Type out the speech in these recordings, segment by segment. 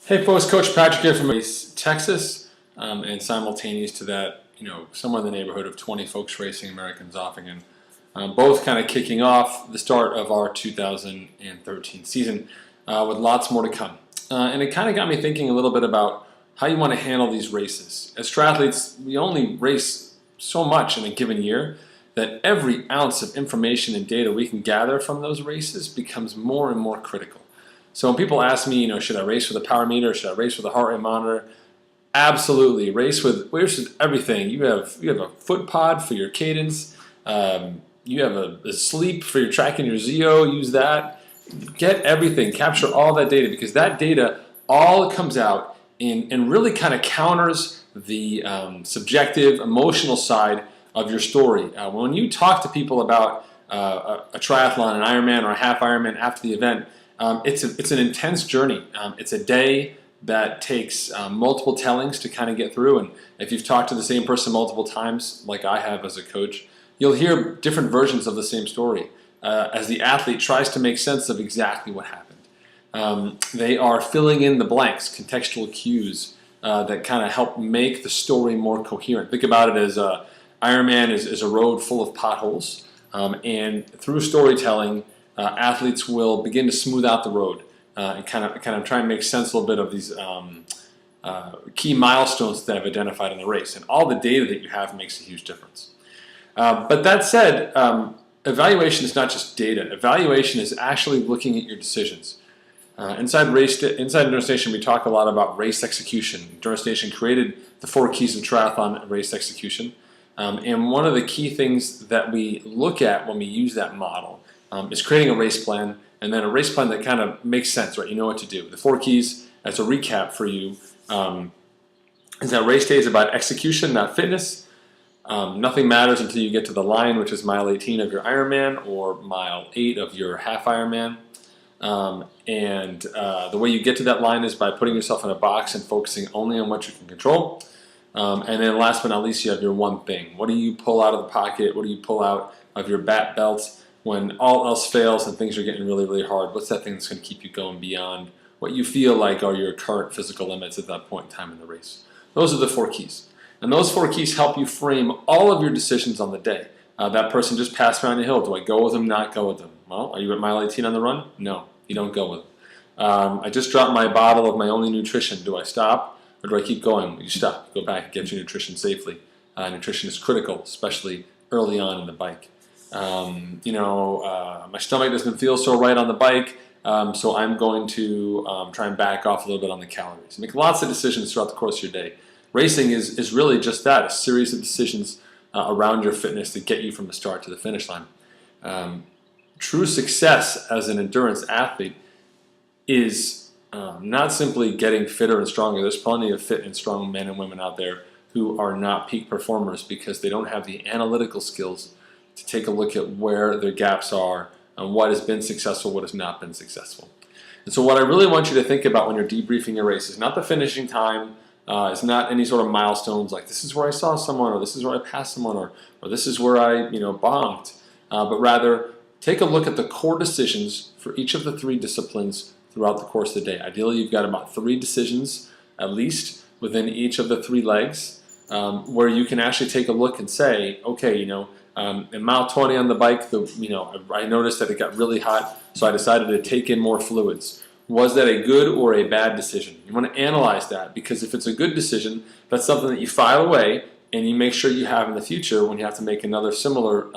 Hey folks, Coach Patrick here from Texas, and simultaneous to that, somewhere in the neighborhood of 20 folks racing Americans offing, and both kind of kicking off the start of our 2013 season with lots more to come. And it kind of got me thinking a little bit about how you want to handle these races. As triathletes, we only race so much in a given year that every ounce of information and data we can gather from those races becomes more and more critical. So when people ask me, should I race with a power meter? Should I race with a heart rate monitor? Absolutely, race with everything. You have a foot pod for your cadence. You have a sleep for your tracking your ZO. Use that. Get everything. Capture all that data, because that data all comes out and really kind of counters the subjective, emotional side of your story. When you talk to people about a triathlon, an Ironman, or a half Ironman after the event, it's an intense journey. It's a day that takes multiple tellings to kind of get through, and if you've talked to the same person multiple times, like I have as a coach, you'll hear different versions of the same story as the athlete tries to make sense of exactly what happened. They are filling in the blanks, contextual cues that kind of help make the story more coherent. Think about it as Ironman is a road full of potholes, and through storytelling, athletes will begin to smooth out the road and kind of try and make sense a little bit of these key milestones that I've identified in the race. And all the data that you have makes a huge difference. But that said, evaluation is not just data. Evaluation is actually looking at your decisions. Inside Endurance Nation, we talk a lot about race execution. Endurance Nation created the 4 keys of triathlon race execution. And one of the key things that we look at when we use that model is creating a race plan, and then a race plan that kind of makes sense, right? You know what to do. The 4 keys, as a recap for you, is that race day is about execution, not fitness. Nothing matters until you get to the line, which is mile 18 of your Ironman or mile 8 of your half Ironman. The way you get to that line is by putting yourself in a box and focusing only on what you can control. And then last but not least, you have your one thing. What do you pull out of the pocket? What do you pull out of your belt when all else fails and things are getting really, really hard? What's that thing that's going to keep you going beyond what you feel like are your current physical limits at that point in time in the race? Those are the 4 keys. And those 4 keys help you frame all of your decisions on the day. That person just passed me on the hill. Do I go with them, not go with them? Well, are you at mile 18 on the run? No, you don't go with them. I just dropped my bottle of my only nutrition. Do I stop or do I keep going? You stop. Go back and get your nutrition safely. Nutrition is critical, especially early on in the bike. My stomach doesn't feel so right on the bike, so I'm going to try and back off a little bit on the calories. Make lots of decisions throughout the course of your day. Racing is really just that, a series of decisions around your fitness to get you from the start to the finish line. True success as an endurance athlete is not simply getting fitter and stronger. There's plenty of fit and strong men and women out there who are not peak performers because they don't have the analytical skills to take a look at where their gaps are and what has been successful, what has not been successful. And so what I really want you to think about when you're debriefing your race is not the finishing time, it's not any sort of milestones like this is where I saw someone, or this is where I passed someone, or this is where I bombed, but rather take a look at the core decisions for each of the 3 disciplines throughout the course of the day. Ideally, you've got about 3 decisions at least within each of the 3 legs where you can actually take a look and say, okay, in mile 20 on the bike, I noticed that it got really hot, so I decided to take in more fluids. Was that a good or a bad decision? You want to analyze that, because if it's a good decision, that's something that you file away and you make sure you have in the future when you have to make another similar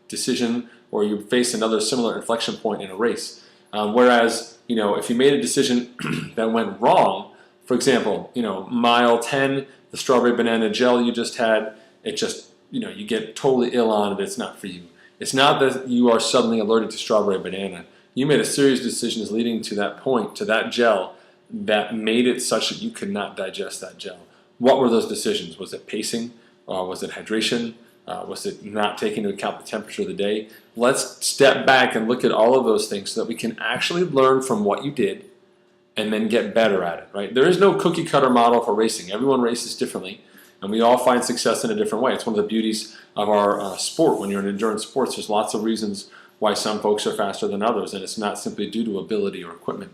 decision, or you face another similar inflection point in a race. Whereas, if you made a decision that went wrong, for example, mile 10, the strawberry banana gel you just had, it just you get totally ill on it, it's not for you. It's not that you are suddenly allergic to strawberry banana. You made a series of decisions leading to that point, to that gel, that made it such that you could not digest that gel. What were those decisions? Was it pacing? Was it hydration? Was it not taking into account the temperature of the day? Let's step back and look at all of those things so that we can actually learn from what you did and then get better at it, right? There is no cookie cutter model for racing. Everyone races differently, and we all find success in a different way. It's one of the beauties of our sport. When you're in endurance sports, there's lots of reasons why some folks are faster than others, and it's not simply due to ability or equipment.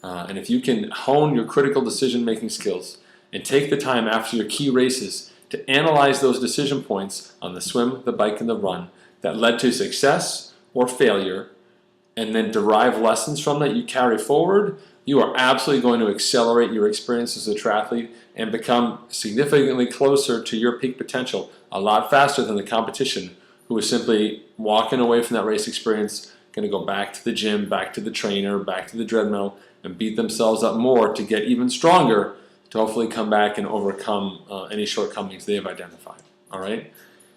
And if you can hone your critical decision-making skills and take the time after your key races to analyze those decision points on the swim, the bike, and the run that led to success or failure, and then derive lessons from that you carry forward, you are absolutely going to accelerate your experience as a triathlete and become significantly closer to your peak potential a lot faster than the competition who is simply walking away from that race experience, going to go back to the gym, back to the trainer, back to the treadmill, and beat themselves up more to get even stronger to hopefully come back and overcome any shortcomings they have identified. All right?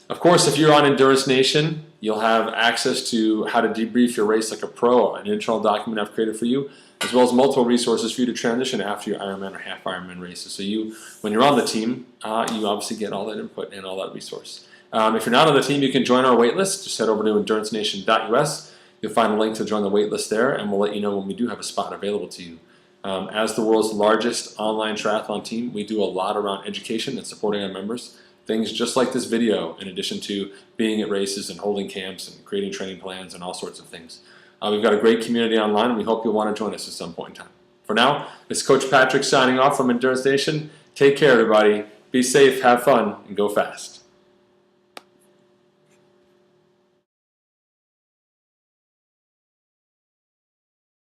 Of course, if you're on Endurance Nation, you'll have access to how to debrief your race like a pro, an internal document I've created for you, as well as multiple resources for you to transition after your Ironman or half Ironman races. So when you're on the team, you obviously get all that input and all that resource. If you're not on the team, you can join our waitlist. Just head over to endurancenation.us. You'll find a link to join the waitlist there, and we'll let you know when we do have a spot available to you. As the world's largest online triathlon team, we do a lot around education and supporting our members. Things just like this video, in addition to being at races and holding camps and creating training plans and all sorts of things. We've got a great community online, and we hope you'll want to join us at some point in time. For now, this is Coach Patrick signing off from Endurance Nation. Take care, everybody. Be safe, have fun, and go fast.